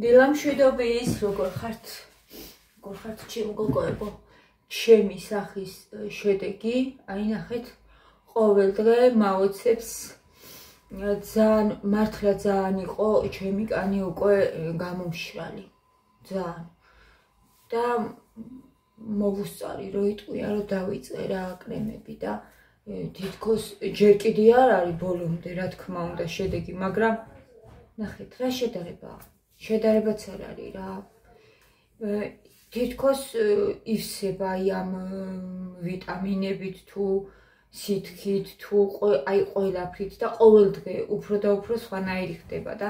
დილამშვიდობის, როგორ ხართ ჩემო გოგოებო, ჩემი სახის შედეგი, აი ნახეთ, ყოველდღე მავოცებს ძალიან მართლა ძალიან იყო ჩემი კანი უკვე გამომშრალი, ძალიან. და მოვუსწარი რო იტყვია რომ დავიწყე რა კრემები და თითქოს ჯერ კიდე არ არის ბოლომდე რა თქმა უნდა შედეგი, მაგრამ ნახეთ რა შედარებაა. შედარებაც არ არის რა. თითქოს ივსება აი ამ ვიტამინებით თუ სითქით თუ აი ყველაფრით და ყოველდღე უფრო და უფრო სხვანაირი ხდება და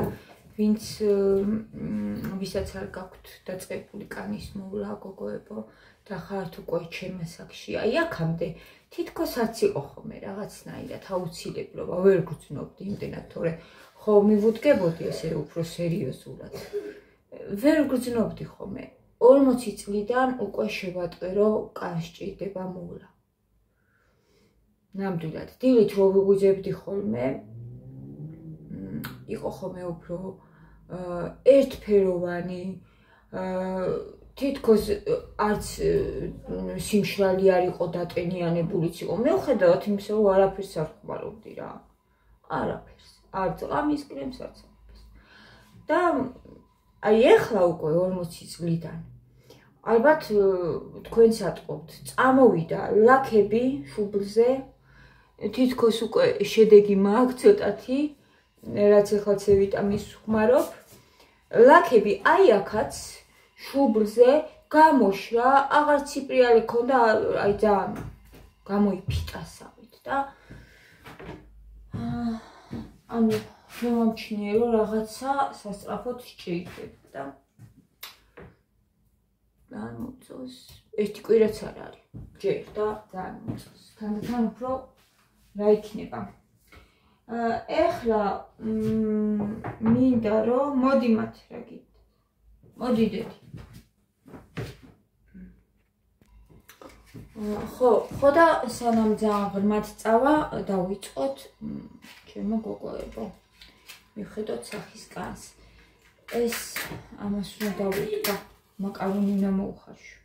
ვისაც არ გაქვთ დაწყებული კანის მოვლა გოგოებო და ხართ უკვე ჩემ ასაკში აი აქამდე თითქოსაც იყო ხოლმე რაღაცნაირად აუცილებლობა ვერ გრძნობდი იმდენად თორე ხო მივუდგებოდი ესე უფრო სერიოზულად ვერ გრძნობდი ხოლმე 40 წლიდან უკვე შევატყვე რომ კანს ჭირდება მოვლა ნამდვილად დილით რო ვიღვიძებდი ხოლმე იყო ხოლმე უფრო ერთფეროვანი თითქოს არც სიმშრალი არ იყო დატენიანებულიც იყო მეუხედავად იმისა რომ არაფერს არ ხმარობდი რა არაფერს არ წამის კრემს არც და აი ეხლა უკვე 40 წლიდან ალბათ თქვენს ატყობთ წამოვიდა ლაქები შუბლზე თითქოს უკვე შედეგი მაქვს ცოტათი რაც ახლა C ვიტამინს ვხმარობ ლაქები აი აქაც შუბლზე გამოშრა აღარ ციprიალი ქონდა აი ძალიან გამოიფიტასავით და ანუ შემამჩნიე რომ რაღაცა სასწრაფოდ სჭირდება და ძალიან მოწონს ერთი კვირაც არ არის ჯერ და ძალიან მოწონს თანდათან უფრო რა იქნება ეხლა მინდა რომ მოდი მათ რა გით მოდი დედი ხო და სანამ ძალიან ღრმად წავა დავიწყოთ ჩემო გოგოებო მიხედოთ სახის კანს ეს ამას უნდა დავიწყო მაკარონი უნდა მოუხარშო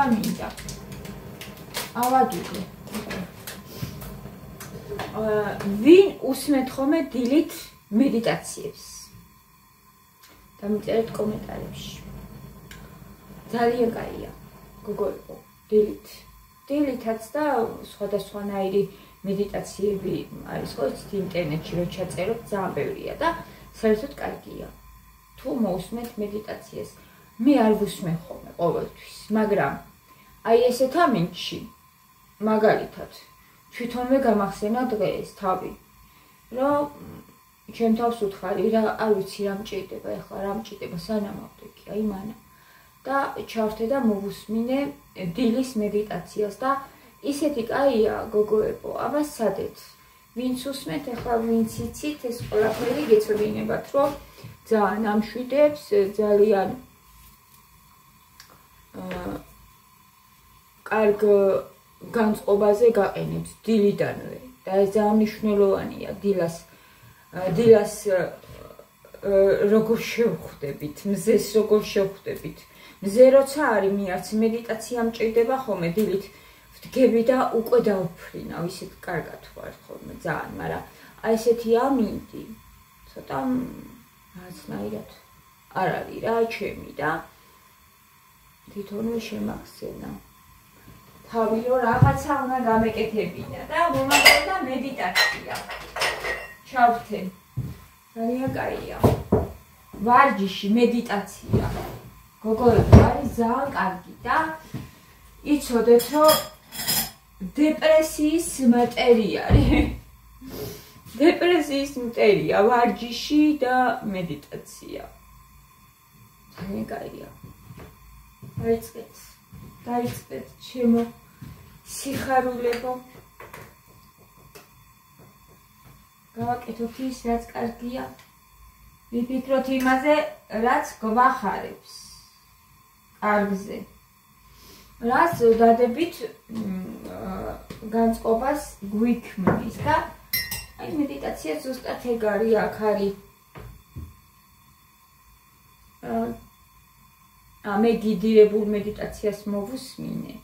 მინდა ავაგიგე ვინ უსმენთ ხოლმე დილით მედიტაციებს დამიწერეთ კომენტარებში ძალიან კაია გოგოებო დილითაც და სხვადასხვანაირი მედიტაციები არის ხო იცით ინტერნეტში რო ჩაწეროთ ძალიან ბევრია და საერთოდ კარგია თუ მოусმენთ მედიტაციას მე არ ვუსმენ ხოლმე ყოველთვის მაგრამ აი ესეთ ამინდში მაგალითად თვითონვე გამახსენა დღეს თავი რომ ჩემ თავს უთხარი რა არ ვიცი რა მჭირდება ეხლა რა მჭირდება სანამ ავდექი აი მანა და ჩავრთე და მოვუსმინე დილის მედიტაციას და ისეთი კაია გოგოებო აბა სადეთ ვინც უსმენთ ეხლა ვინც იცით ეს ყველაფერი გეცოდინებათ რომ ძალიან ამშვიდებს ძალიან კარგ განწყობაზე გაყენებს დილიდანვე და ეს ძალიან მნიშვნელოვანია დილას როგორ შევხვდებით მზეს როგორ შევხვდებით მზე როცა არის მიარც მედიტაცია მჭირდება ხოლმე დილით ვდგები და უკვე დავფრინავ ისეთ კარგად ვარ ხოლმე ძალიან მაგრამ აი ესეთი ამინდი ცოტა რაღაცნაირად არ არის რა ჩემი და თვითონვე შემახსენა თავი რომ რაღაცა უნდა გამეკეთებინა და მომავალდა მედიტაცია ჩავთე ძალიან კაია ვარჯიში მედიტაცია გოგოებო არის ძალიან კარგი და იცოდეთ რომ დეპრესიის მტერია ვარჯიში და მედიტაცია ძალიან კაია დაიწყეთ ჩემო სიხარულებო გავაკეთოთ ის რაც კარგია ვიფიქროთ იმაზე რაც გვახარებს კარგზე. რაც დადებით განწყობას გვიქმნის და აი მედიტაცია ზუსტად ეგ არის, აქ არის მე გიდირებულ მედიტაციას მოვუსმინე.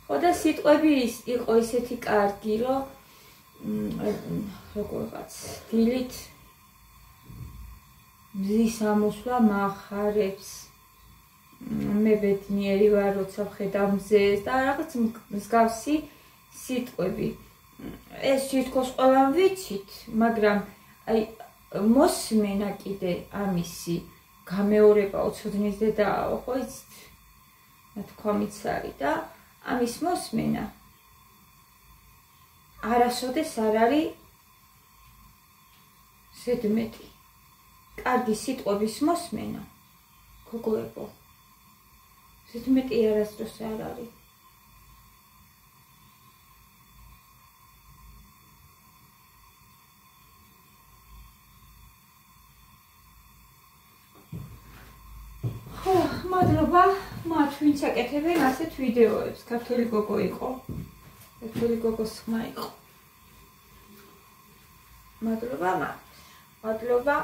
ხო და სიტყვები იყო ისეთი კარგი, რომ როგორღაც დილით მზის ამოსვლა მახარებს. მე ბედნიერი ვარ, როცა ვხედავ მზეს და რაღაც მსგავსი სიტყვები. ეს თითქოს ყველამ ვიცით, მაგრამ აი მოსმენა კიდე ამისი გამეორება უცოდნის დედაო, ხო იცით? ნათქვამიც არის და ამის მოსმენა არასოდეს არ არის ზედმეტი. კარგი სიტყვების მოსმენა, გოგოებო, ზედმეტი არასდროს არ არის. მადლობა მათ, ვინც აკეთებენ ასეთ ვიდეოებს. ქართველი გოგო იყო. ქართველი გოგოს ხმა იყო. მადლობა მათ. მადლობა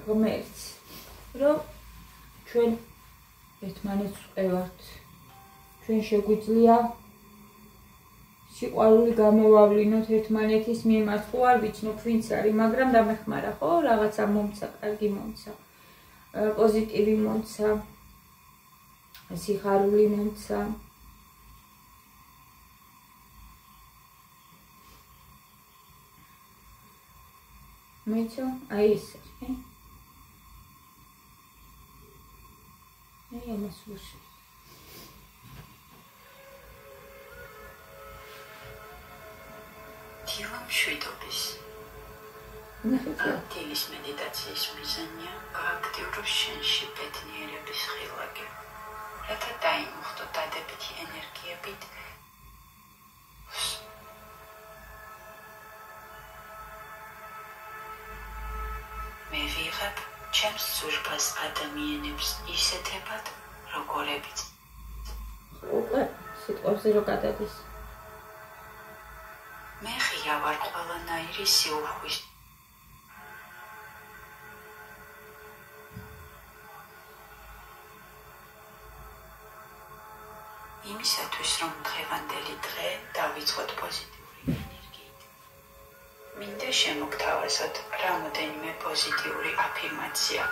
ღმერთს, რომ ჩვენ ერთმანეთს ვყევართ. ჩვენ შეგვიძლია სიყვარული გამოვავლინოთ ერთმანეთის მიმართ. ხო არ ვიცნობ ვინც არის, მაგრამ დამეხმარა ხო, რაღაცა მომცა, კარგი მომცა. პოზიტივი მომცა, სიხარული მომცა. მეცო, აი ეს არის. აი ამას ვუსვი. დილა მშვიდობის. დილის მედიტაციის მიზანია გააქტიუროს შენში ბედნიერების ხილაკი, რათა დაიმუხტო დადებითი ენერგიებით მე ვიღებ ჩემს ზურგას ადამიანებს ისეთებად, როგორებიც. უკვე სიტყვებზე რო გადადის. მე ღია ვარ ყველანაირი სიუხვის. იმისათვის, რომ დღევანდელი დღე დავიწყოთ პოზიტიური ენერგიით. მინდა შემოგთავაზოთ რამოდენიმე პოზიტიური აფირმაცია,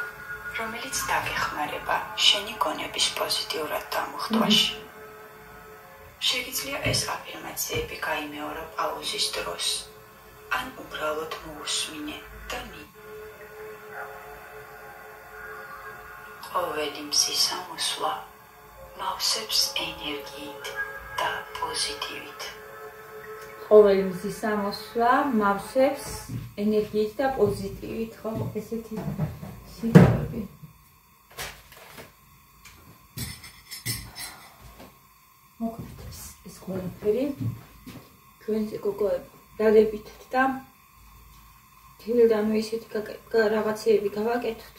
რომელიც დაგეხმარება შენი გონების პოზიტიურად დამუხტვაში. შეგიძლია ეს აფირმაციები გაიმეორო პაუზის დროს, ან უბრალოდ მოусმინე და ყოველი მზის ამოსვლა მავსებს ენერგიით და პოზიტივით. ყოველი მზის ამოსვლა მავსებს ენერგიით და პოზიტივით, ხო, ესეთი სიტყვები. მოგვიწევს ეს ყველაფერი ჩვენზე გოგოებო, დადებითად და თილდანვე ისეთი რაღაცეები გავაკეთოთ,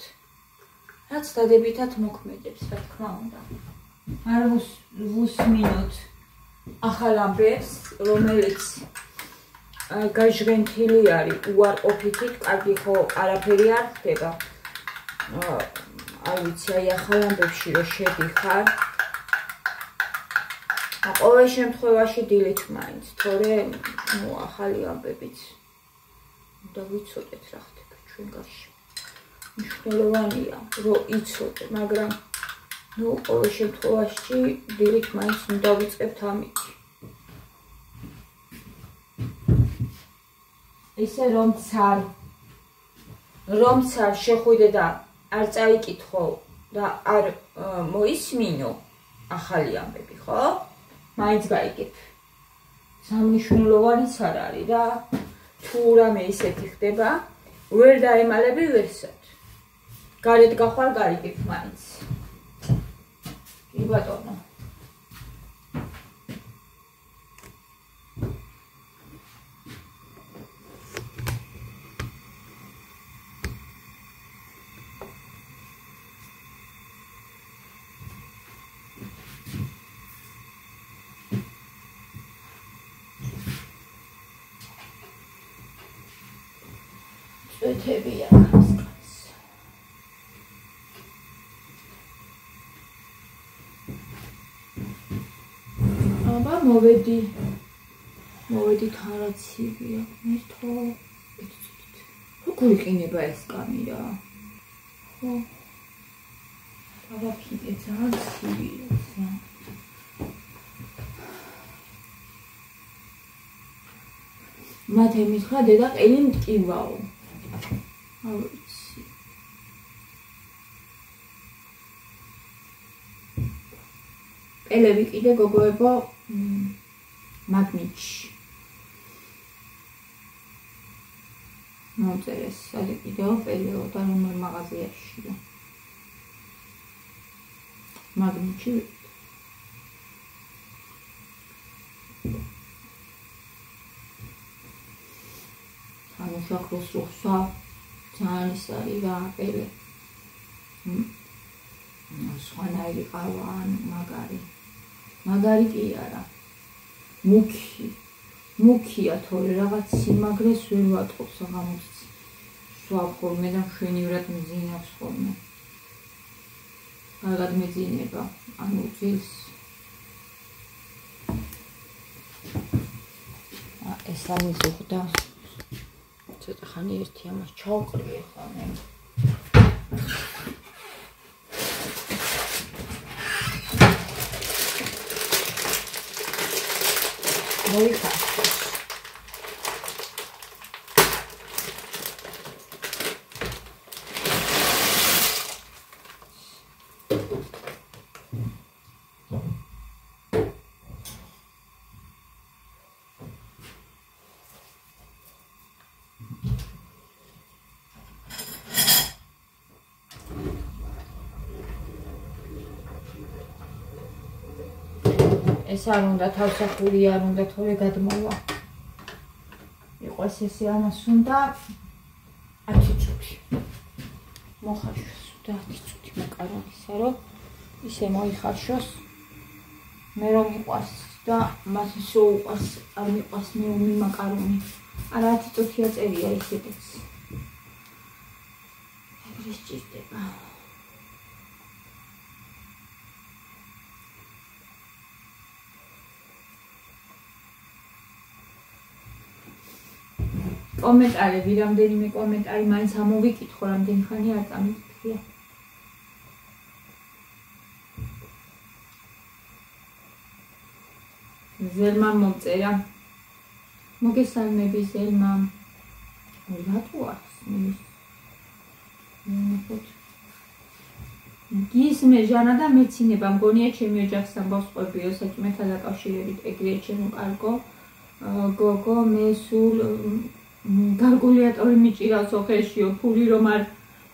რაც დადებითად მოქმედებს, რა თქმა უნდა. არ ვუსმინოთ ახალ ამბებს, რომელიც გაჟღენთილი არის უარყოფითით, კარგი ხო არაფერი არ ხდება. არ ვიცი, აი ახალ ამბებში რო შედიხარ, ყოველ შემთხვევაში დილით მაინც, თორე ახალი ამბებიც უნდა ვიცოდეთ რა ხდება ჩვენგანში. მნიშვნელოვანია, რომ იცოდე, მაგრამ ყოველ შემთხვევაში დილით მაინც უნდა ვიწყებთ ამით. ისე რომც არ შეხვიდე და არ წაიკითხო და არ მოისმინო ახალი ამბები, ხო? მაინც გაიგებ. სამნიშნულოვანიც არ არის რა. თუ რამე ისეთი ხდება, ვერ დაემალები ვერსად. გარეთ გახვალ გაიგებ მაინც. კი ბატონო. წვეთებია ხასკაც. აბა მოვედი თარაცივია. მერთო როგორი ყინება ეს კამერა? ხო. დავაფიქრე ძალიან ცივია. მათე მითხრა დედა ყელი მტკივაო. არ ვიცი. ყელები კიდე გოგოებო მაგნიტში. მოწერეს სადი კიდეო პელეო და რომელ მაღაზიაშია. მაგნიტში სამუშაქროს როხსა ძალიან ის არის რა პელე. სხვანაირი ყავა ან მაგარი კი არა. მუქია თორე რაღაც სიმაგრეს ვერ ვატყობს აღამოც სვავ ხოლმე და მშვენივრად მძინავს ხოლმე. კარგად მეძინება, ანუ ძილს. ეს ამიზუხდა. ცოტა ხანი ერთი ამას ჩავყრივე ხოლმე. მოიხარს. ეს არ უნდა თავსახური არ უნდა თორე გადმოვა. იყოს ესე ამას უნდა 10 წუთი. მოხარშოს და 10 წუთი მაკარონისა რომ ისე მოიხარშოს. მე რომ მიყვარს და მას ისე უყვარს არ მიყვარს მეომი მაკარონი. არა 10 წუთია წერია ისედაც. ეგრე სჭირდება. კომენტარები, რამდენიმე კომენტარი მაინც ამოვიკითხო, რამდენი ხანი არ წამიფიქრია. ზელმამ მომწერა. მოგესალმები ზელმამ. რატო არის? გისმე ჟანა და მეცინება, მგონია ჩემი ოჯახს ამბავს ყვებიო საჭმელთან დაკავშირებით, ეგრეა ჩემო კარგო. გოგო მე სულ კალკულატორი მიჭირავს ოხეშიო, ფული რომ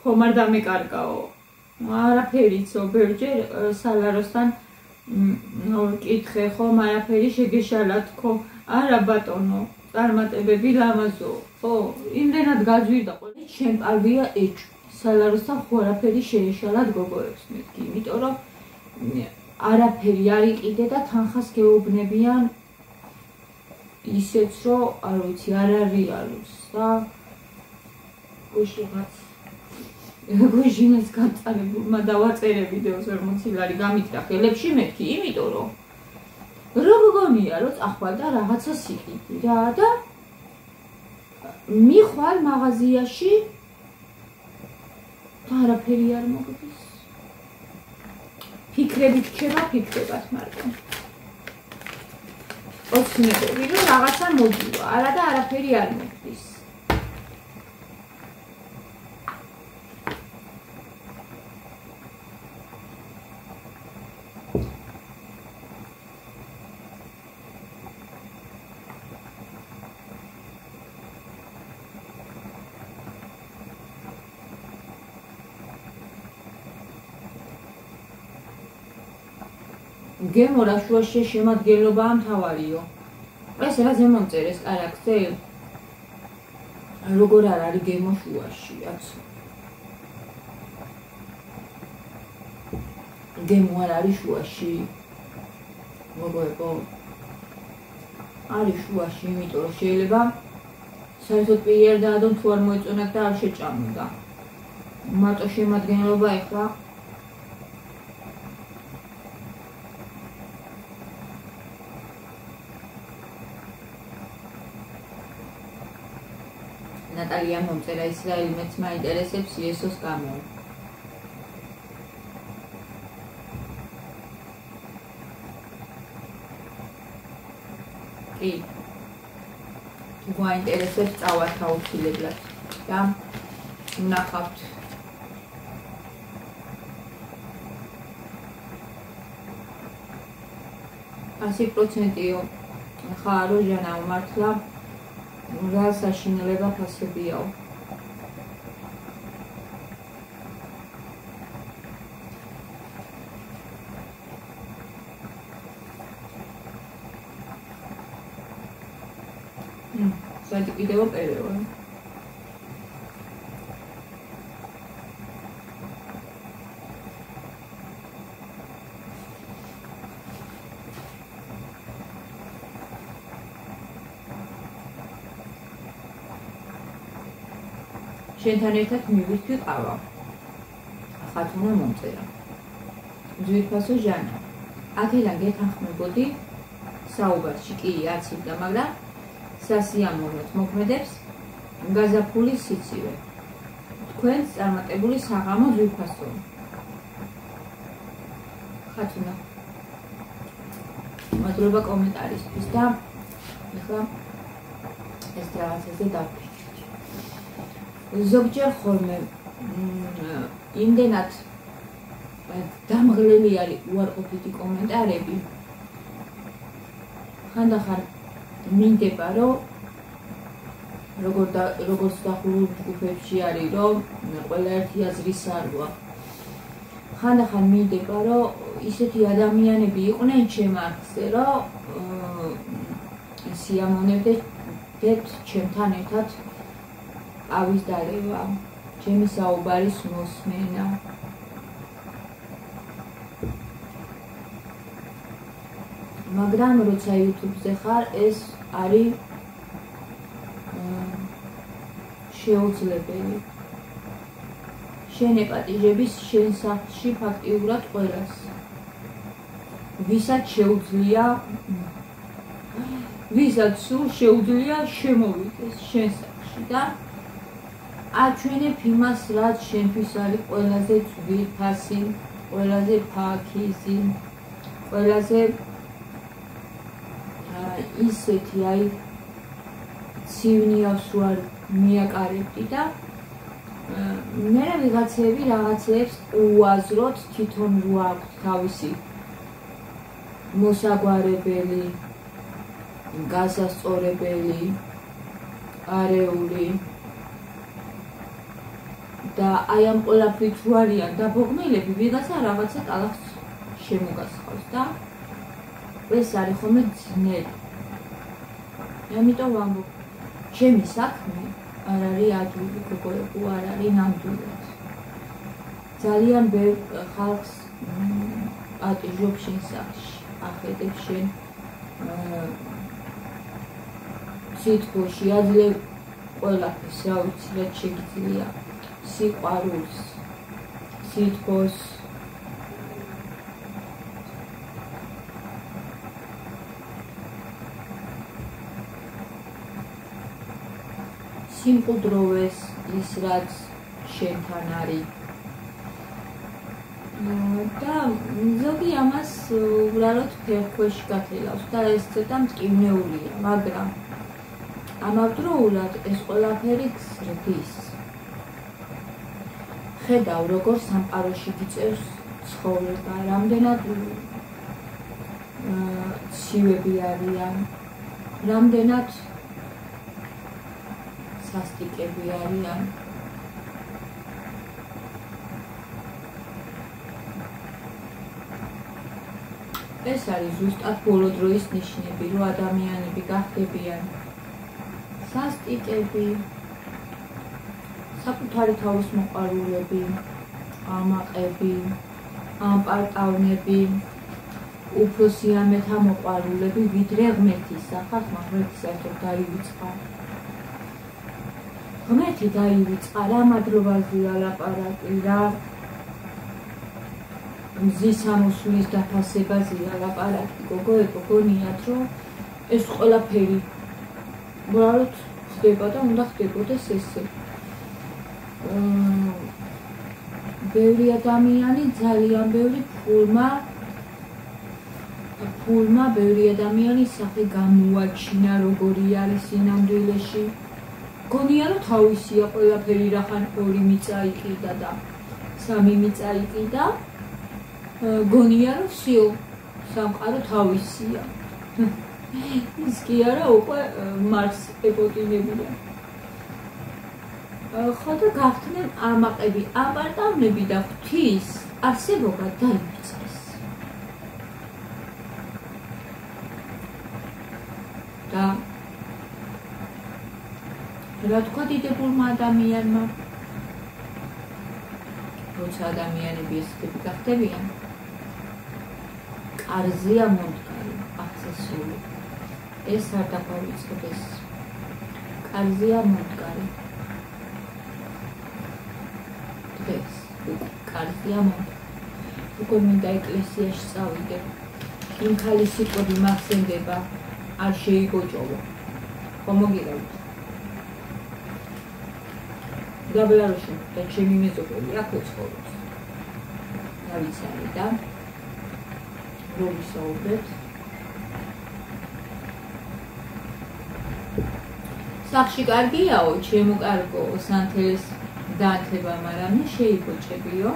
ხომ არ დამეკარგაო. არაფერიცო, ბევრჯერ სალაროსთან ვკითხე, ხომ არაფერი შეგეშალა თქო. არა ბატონო, წარმატებები ლამაზო. ხო, იმდენად გაძვირდა ყველა. ჩემ პარვია ეჭვი. სალაროსთან ხო არაფერი შეეშალათ გოგოებს მეთქი, იმიტომ რომ არაფერი არ იყიდე და თანხას გეუბნებიან ისეც რომ არ ვიცი არ არის და გუშინაც გაწარებულმა დავაწერე ვიდეოს 40 ლარი გამიტრა ხელებში მეთქი, იმიტომ რომ გგონია რომ წახვალდა რაღაცა სიყიდვი რა და მიხვალ მაღაზიაში და არაფერი არ მოგდის. ფიქრებით რჩება ფიქრებად, მაგრამ ოცნებები რომ რაღაცა მოდივა, არა და არაფერი არ მოგდის. გემო რა შუაში შემადგენლობაა მთავარიო. ეს რა ზემომწერეს კარაქზე? როგორ არ არის გემო შუაში, აცო. გემო არ არის შუაში. მოგოებო. არის შუაში, იმიტომ რომ შეიძლება საერთოდ პირი არ დაადო თუ არ მოეწონათ და არ შეჭამდა. მარტო შემადგენლობა ეხლა ნატალია მომწერა ისრაელი მეც მაინტერესებს იესოს გამო. კი. თუ გვაინტერესებს წავართ აუცილებლად და ვნახავთ. 100%-ო ხარო ჟანა უმართლა რა საშინელება ფასებიაო. საერთოდ კიდევ პერეო. შენთან ერთად მივირთვი ყავა. ხათუნა მომწერა. ძვირფასო ჟანა. აქედან გეთანხმებოდი საუბარში კი აცივდა, მაგრამ სასიამოვნოდ მოქმედებს გაზაფხულის სიცივე. თქვენს წარმატებული საღამო ძვირფასო. ხათუნა. მადლობა კომენტარისთვის და ეხლა ეს რაღაცაზე დავფიქრე. ზოგჯერ ხოლმე იმდენად დამღლელი არის უარყოფითი კომენტარები. ხანდახან მინდება რომ როგორც დახურულ ჯგუფებში არის რომ ყველა ერთი აზრის არვა. ხანდახან მინდება რომ ისეთი ადამიანები იყვნენ ჩემ არხზე რომ სიამოვნებდეთ ჩემთან ერთად ავის დალევა, ჩემი საუბარის მოსმენა. მაგრამ როცა YouTube-ზე ხარ, ეს არის შეუძლებელი. შენ ეპატიჟების შენ სახლში ფაქტიურად ყველას. ვისაც სულ შეუძლია შემოვიდეს შენ სახლში და აჩვენებ იმას, რაც შენთვის არის ყველაზე ძვირფასი, ყველაზე ფაქიზი, ყველაზე ისეთი აი ცივნიავს ვარ მიაკარებდი და მე ვიღაცები რაღაცებს უაზროთ თვითონ რო აქვს თავისი მოსაგვარებელი, გასასწორებელი, არეული და აი ამ ყველაფრით რო არიან დაბოღმილები, ვიღაცა რაღაცა კალახს შემოგასხავს და ეს არის ხოლმე ძნელი. ამიტომ ვამბობ, ჩემი საქმე არ არის ადვილი, გოგოებო, არ არის ნამდვილად. ძალიან ბევრ ხალხს ატიჟობ შენ სახლში, ახედებ შენ სიტყვაში, აძლევ ყველაფერს, რა ვიცი, რაც შეგიძლია. სიყვარულს, სითბოს, სიმყუდროვეს, ის რაც შენთან არის. და ზოგი ამას უბრალოდ ფეხქვეშ გათელავს და ეს ცოტა მტკივნეულია, მაგრამ ამავდროულად ეს ყველაფერი გზრდის. ხედავ, როგორ სამყაროში გიწევს ცხოვრება, რამდენად ცივები არიან, რამდენად სასტიკები არიან. ეს არის ზუსტად ბოლო დროის ნიშნები, რომ ადამიანები გახდებიან სასტიკები, საკუთარი თავის მოყვარულები, ამაყები, ამპარტავნები, უფრო სიამეთა მოყვარულები, ვიდრე ღმერთის სახალხმა, ღმერთი საერთოდ დაივიწყა. ღმერთი დაივიწყა რა მადლობაზე ალაპარაკი რა მზის ამოსვლის დაფასებაზე ალაპარაკი გოგოებო გონიათ რომ ეს ყველაფერი უბრალოდ ხდება და უნდა ხდებოდეს ესე ბევრი ადამიანი ძალიან ბევრი ფულმა ბევრი ადამიანი სახე გამოაჩინა როგორი არის სინამდვილეში გონია რომ თავისია ყველაფერი რახან 2 მიწა იყიდა და 3 მიწა იყიდა გონია რომ всё სამყარო თავისია ის კი არა უკვე მარს ეპოტინებია ხო და გახდნენ ამაყები აპარტამნები და ღვთის არსებობა დაივიწყეს და რა თქვა დიდებულმა ადამიანმა როცა ადამიანები ესეთი გახდებიან კარზეა მომდგარი აღსასრული ეს არ დაგვავიწყდეს კარზეა მომდგარი დღეს კარზეა მომდგარი როგორ მინდა ეკლესიაში წავიდე იმ ქალის სიტყვები მახსენდება არ შეიგოჭოლო ხომ მოგიგებთ გაბლაროში და ჩემი მეზობელი აქ ეცხოვრობს დავიცარი და რომ ვისაუბრეთ სახში კარგიაო ჩემო კარგო სანთელს დაათება მაგრამ შეიგოჭებიო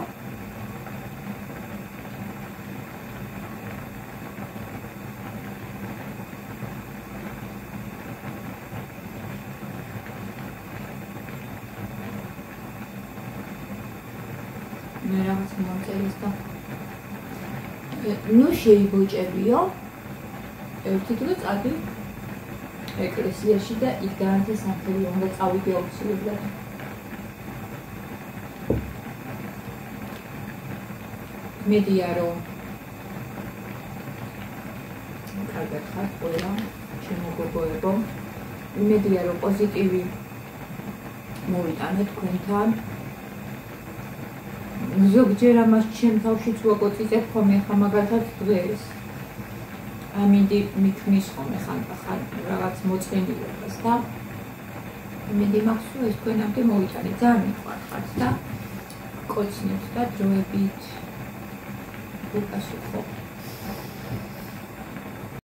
მე რაღაც მომწერის და ნუ შეიბოჭებიო ერთი დღე წადი ეკლესიაში და იქ დაანთე სანთელი უნდა წავიდე აუცილებლად მედია რომ კარგად ხარ ყველა ჩემო გოგოებო მედია რომ პოზიტივი მოვიტანეთ თქვენთან ზოგჯერ ამას ჩემ თავშიც ვაკოწიწებ ხოლმე ხა მაგალითად დღეს ამინდი მიქმნის ხოლმე ხან რაღაც მოწყენილებას და იმედი მაქვს რომ ეს თქვენამდე მოვიტანეთ ძალიან მიყვარხართ და კოცნით და დროებით უპასუხო